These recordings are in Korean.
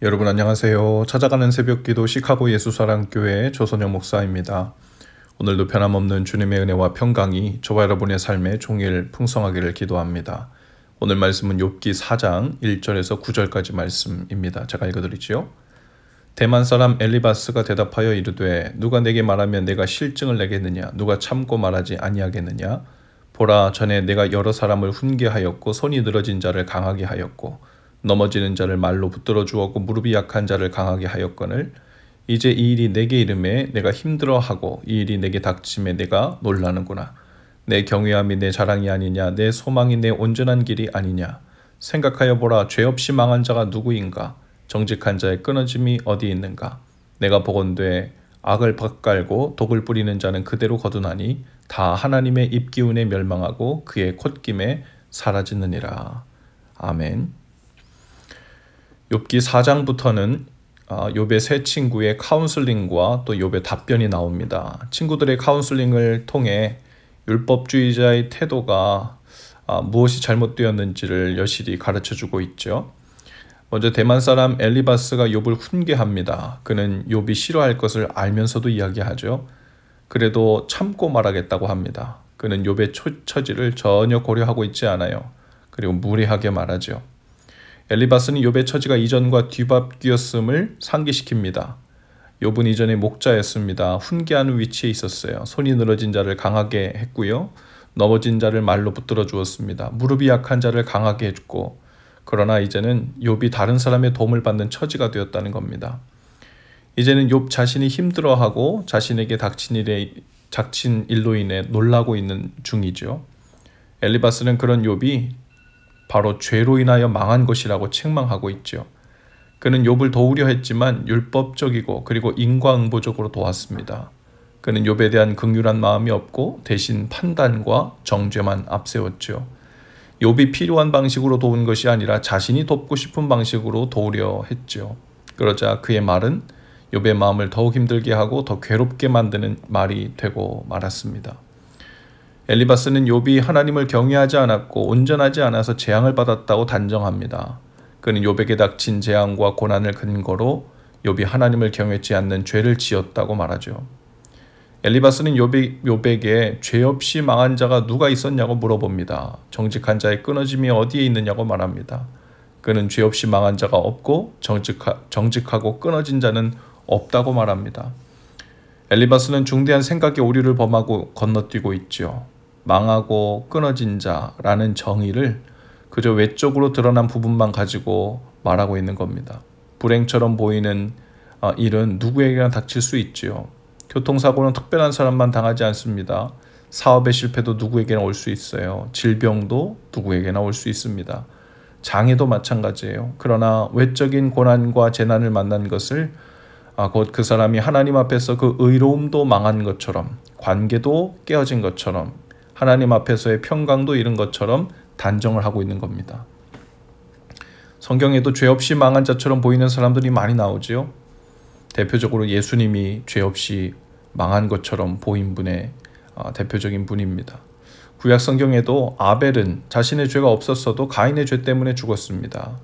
여러분 안녕하세요. 찾아가는 새벽기도 시카고 예수사랑교회 조선영 목사입니다. 오늘도 변함없는 주님의 은혜와 평강이 저와 여러분의 삶에 종일 풍성하기를 기도합니다. 오늘 말씀은 욥기 4장 1절에서 9절까지 말씀입니다. 제가 읽어드리지요. 대만 사람 엘리바스가 대답하여 이르되 누가 내게 말하면 내가 실증을 내겠느냐, 누가 참고 말하지 아니하겠느냐. 보라, 전에 내가 여러 사람을 훈계하였고 손이 늘어진 자를 강하게 하였고 넘어지는 자를 말로 붙들어 주었고 무릎이 약한 자를 강하게 하였거늘 이제 이 일이 내게 이름에 내가 힘들어하고 이 일이 내게 닥침에 내가 놀라는구나. 내 경외함이 내 자랑이 아니냐, 내 소망이 내 온전한 길이 아니냐. 생각하여 보라, 죄 없이 망한 자가 누구인가, 정직한 자의 끊어짐이 어디 있는가. 내가 보건대 악을 밭갈고 독을 뿌리는 자는 그대로 거두나니 다 하나님의 입기운에 멸망하고 그의 콧김에 사라지느니라. 아멘. 욥기 4장부터는 욥의 세 친구의 카운슬링과 또 욥의 답변이 나옵니다. 친구들의 카운슬링을 통해 율법주의자의 태도가 무엇이 잘못되었는지를 여실히 가르쳐주고 있죠. 먼저 대만 사람 엘리바스가 욥을 훈계합니다. 그는 욥이 싫어할 것을 알면서도 이야기하죠. 그래도 참고 말하겠다고 합니다. 그는 욥의 처지를 전혀 고려하고 있지 않아요. 그리고 무례하게 말하죠. 엘리바스는 욥의 처지가 이전과 뒤바뀌었음을 상기시킵니다. 욥은 이전에 목자였습니다. 훈계하는 위치에 있었어요. 손이 늘어진 자를 강하게 했고요. 넘어진 자를 말로 붙들어 주었습니다. 무릎이 약한 자를 강하게 해주고, 그러나 이제는 욥이 다른 사람의 도움을 받는 처지가 되었다는 겁니다. 이제는 욥 자신이 힘들어하고 자신에게 닥친 일로 인해 놀라고 있는 중이죠. 엘리바스는 그런 욥이 바로 죄로 인하여 망한 것이라고 책망하고 있죠. 그는 욥을 도우려 했지만 율법적이고 그리고 인과응보적으로 도왔습니다. 그는 욥에 대한 긍휼한 마음이 없고 대신 판단과 정죄만 앞세웠죠. 욥이 필요한 방식으로 도운 것이 아니라 자신이 돕고 싶은 방식으로 도우려 했죠. 그러자 그의 말은 욥의 마음을 더욱 힘들게 하고 더 괴롭게 만드는 말이 되고 말았습니다. 엘리바스는 욥이 하나님을 경외하지 않았고 온전하지 않아서 재앙을 받았다고 단정합니다. 그는 욥에게 닥친 재앙과 고난을 근거로 욥이 하나님을 경외치 않는 죄를 지었다고 말하죠. 엘리바스는 욥에게 죄 없이 망한 자가 누가 있었냐고 물어봅니다. 정직한 자의 끊어짐이 어디에 있느냐고 말합니다. 그는 죄 없이 망한 자가 없고 정직하고 끊어진 자는 없다고 말합니다. 엘리바스는 중대한 생각의 오류를 범하고 건너뛰고 있죠. 망하고 끊어진 자라는 정의를 그저 외적으로 드러난 부분만 가지고 말하고 있는 겁니다. 불행처럼 보이는 일은 누구에게나 닥칠 수 있지요. 교통사고는 특별한 사람만 당하지 않습니다. 사업의 실패도 누구에게나 올 수 있어요. 질병도 누구에게나 올 수 있습니다. 장애도 마찬가지예요. 그러나 외적인 고난과 재난을 만난 것을 곧 그 사람이 하나님 앞에서 그 의로움도 망한 것처럼, 관계도 깨어진 것처럼, 하나님 앞에서의 평강도 잃은 것처럼 단정을 하고 있는 겁니다. 성경에도 죄 없이 망한 자처럼 보이는 사람들이 많이 나오지요. 대표적으로 예수님이 죄 없이 망한 것처럼 보인 분의 대표적인 분입니다. 구약 성경에도 아벨은 자신의 죄가 없었어도 가인의 죄 때문에 죽었습니다.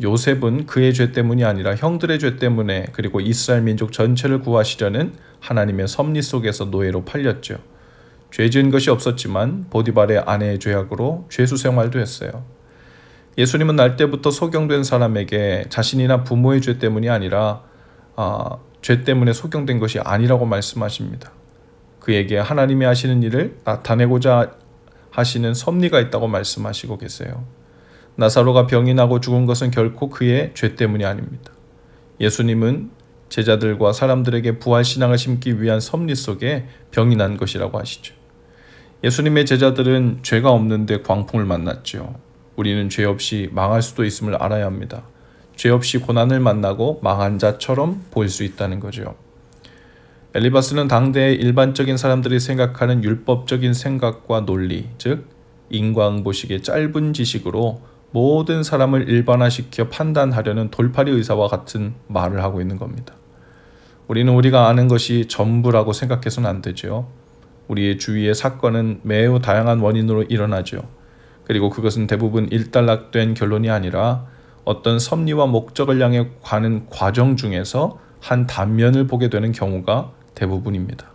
요셉은 그의 죄 때문이 아니라 형들의 죄 때문에, 그리고 이스라엘 민족 전체를 구하시려는 하나님의 섭리 속에서 노예로 팔렸죠. 죄 지은 것이 없었지만 보디발의 아내의 죄악으로 죄수 생활도 했어요. 예수님은 날 때부터 소경된 사람에게 자신이나 부모의 죄 때문이 아니라 죄 때문에 소경된 것이 아니라고 말씀하십니다. 그에게 하나님이 하시는 일을 나타내고자 하시는 섭리가 있다고 말씀하시고 계세요. 나사로가 병이 나고 죽은 것은 결코 그의 죄 때문이 아닙니다. 예수님은 제자들과 사람들에게 부활신앙을 심기 위한 섭리 속에 병이 난 것이라고 하시죠. 예수님의 제자들은 죄가 없는데 광풍을 만났죠. 우리는 죄 없이 망할 수도 있음을 알아야 합니다. 죄 없이 고난을 만나고 망한 자처럼 보일 수 있다는 거죠. 엘리바스는 당대의 일반적인 사람들이 생각하는 율법적인 생각과 논리, 즉 인과응보식의 짧은 지식으로 모든 사람을 일반화시켜 판단하려는 돌팔이 의사와 같은 말을 하고 있는 겁니다. 우리는 우리가 아는 것이 전부라고 생각해서는 안 되죠. 우리의 주위의 사건은 매우 다양한 원인으로 일어나죠. 그리고 그것은 대부분 일단락된 결론이 아니라 어떤 섭리와 목적을 향해 가는 과정 중에서 한 단면을 보게 되는 경우가 대부분입니다.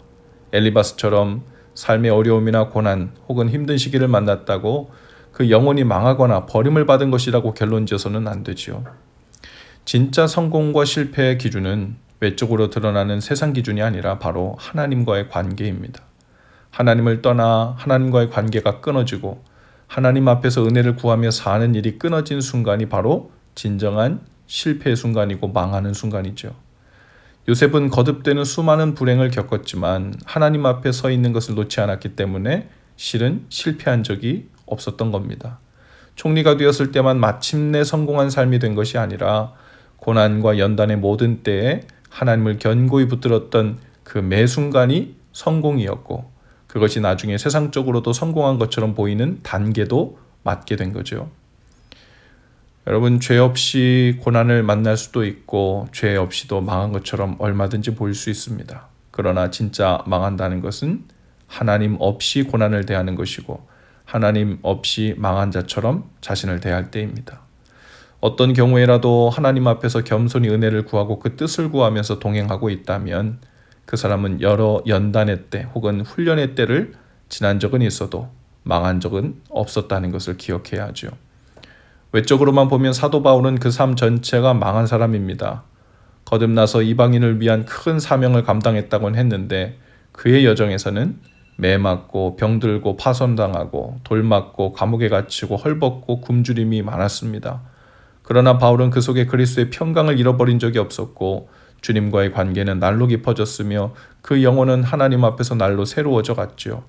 엘리바스처럼 삶의 어려움이나 고난 혹은 힘든 시기를 만났다고 그 영혼이 망하거나 버림을 받은 것이라고 결론지어서는 안 되지요. 진짜 성공과 실패의 기준은 외적으로 드러나는 세상 기준이 아니라 바로 하나님과의 관계입니다. 하나님을 떠나 하나님과의 관계가 끊어지고 하나님 앞에서 은혜를 구하며 사는 일이 끊어진 순간이 바로 진정한 실패의 순간이고 망하는 순간이죠. 요셉은 거듭되는 수많은 불행을 겪었지만 하나님 앞에 서 있는 것을 놓지 않았기 때문에 실은 실패한 적이 없었던 겁니다. 총리가 되었을 때만 마침내 성공한 삶이 된 것이 아니라 고난과 연단의 모든 때에 하나님을 견고히 붙들었던 그 매 순간이 성공이었고 그것이 나중에 세상적으로도 성공한 것처럼 보이는 단계도 맞게 된 거죠. 여러분, 죄 없이 고난을 만날 수도 있고 죄 없이도 망한 것처럼 얼마든지 보일 수 있습니다. 그러나 진짜 망한다는 것은 하나님 없이 고난을 대하는 것이고 하나님 없이 망한 자처럼 자신을 대할 때입니다. 어떤 경우에라도 하나님 앞에서 겸손히 은혜를 구하고 그 뜻을 구하면서 동행하고 있다면 그 사람은 여러 연단의 때 혹은 훈련의 때를 지난 적은 있어도 망한 적은 없었다는 것을 기억해야 하죠. 외적으로만 보면 사도 바울은 그 삶 전체가 망한 사람입니다. 거듭나서 이방인을 위한 큰 사명을 감당했다고는 했는데 그의 여정에서는 매 맞고 병들고 파손당하고 돌 맞고 감옥에 갇히고 헐벗고 굶주림이 많았습니다. 그러나 바울은 그 속에 그리스도의 평강을 잃어버린 적이 없었고 주님과의 관계는 날로 깊어졌으며 그 영혼은 하나님 앞에서 날로 새로워져 갔죠.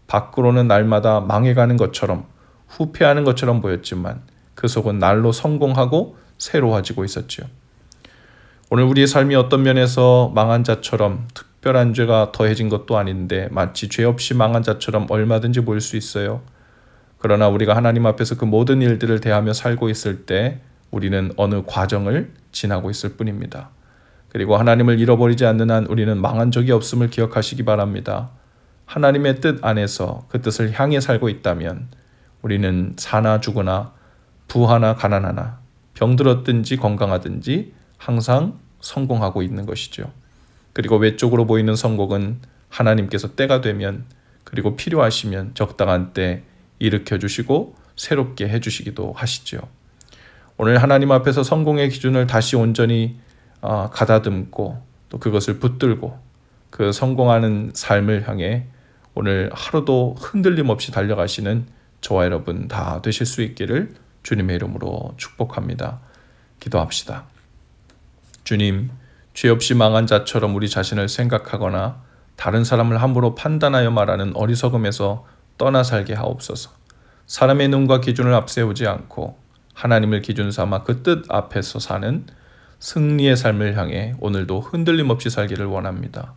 밖으로는 날마다 망해가는 것처럼 후퇴하는 것처럼 보였지만 그 속은 날로 성공하고 새로워지고 있었죠. 오늘 우리의 삶이 어떤 면에서 망한 자처럼 특별한 죄가 더해진 것도 아닌데 마치 죄 없이 망한 자처럼 얼마든지 보일 수 있어요. 그러나 우리가 하나님 앞에서 그 모든 일들을 대하며 살고 있을 때 우리는 어느 과정을 지나고 있을 뿐입니다. 그리고 하나님을 잃어버리지 않는 한 우리는 망한 적이 없음을 기억하시기 바랍니다. 하나님의 뜻 안에서 그 뜻을 향해 살고 있다면 우리는 사나 죽으나 부하나 가난하나 병들었든지 건강하든지 항상 성공하고 있는 것이죠. 그리고 외적으로 보이는 성공은 하나님께서 때가 되면 그리고 필요하시면 적당한 때 일으켜 주시고 새롭게 해주시기도 하시죠. 오늘 하나님 앞에서 성공의 기준을 다시 온전히 가다듬고 또 그것을 붙들고 그 성공하는 삶을 향해 오늘 하루도 흔들림 없이 달려가시는 저와 여러분 다 되실 수 있기를 주님의 이름으로 축복합니다. 기도합시다. 주님, 죄 없이 망한 자처럼 우리 자신을 생각하거나 다른 사람을 함부로 판단하여 말하는 어리석음에서 떠나 살게 하옵소서. 사람의 눈과 기준을 앞세우지 않고 하나님을 기준 삼아 그 뜻 앞에서 사는 승리의 삶을 향해 오늘도 흔들림 없이 살기를 원합니다.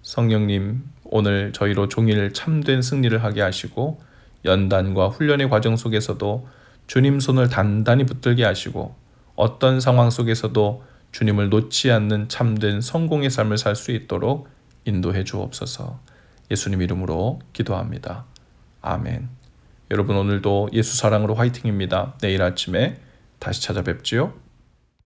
성령님, 오늘 저희로 종일 참된 승리를 하게 하시고 연단과 훈련의 과정 속에서도 주님 손을 단단히 붙들게 하시고 어떤 상황 속에서도 주님을 놓지 않는 참된 성공의 삶을 살 수 있도록 인도해 주옵소서. 예수님 이름으로 기도합니다. 아멘. 여러분, 오늘도 예수 사랑으로 화이팅입니다. 내일 아침에 다시 찾아뵙지요.